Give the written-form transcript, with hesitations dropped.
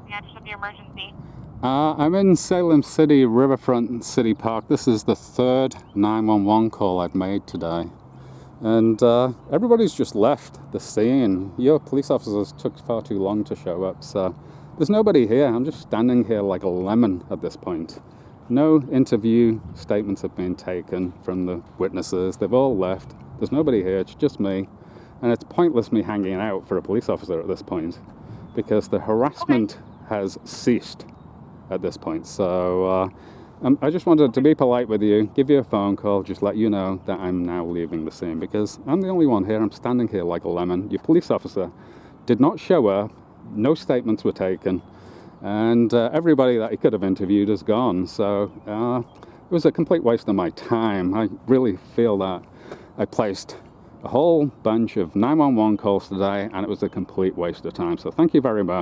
the address of your emergency? I'm in Salem City, Riverfront City Park. This is the third 911 call I've made today. And everybody's just left the scene. Your police officers took far too long to show up, so there's nobody here. I'm just standing here like a lemon at this point. No interview statements have been taken from the witnesses. They've all left. There's nobody here. It's just me. And it's pointless me hanging out for a police officer at this point because the harassment has ceased at this point. So I just wanted to be polite with you, give you a phone call, just let you know that I'm now leaving the scene because I'm the only one here. I'm standing here like a lemon. Your police officer did not show up. No statements were taken. And everybody that he could have interviewed is gone. So it was a complete waste of my time. I really feel that I placed a whole bunch of 911 calls today and it was a complete waste of time. So thank you very much.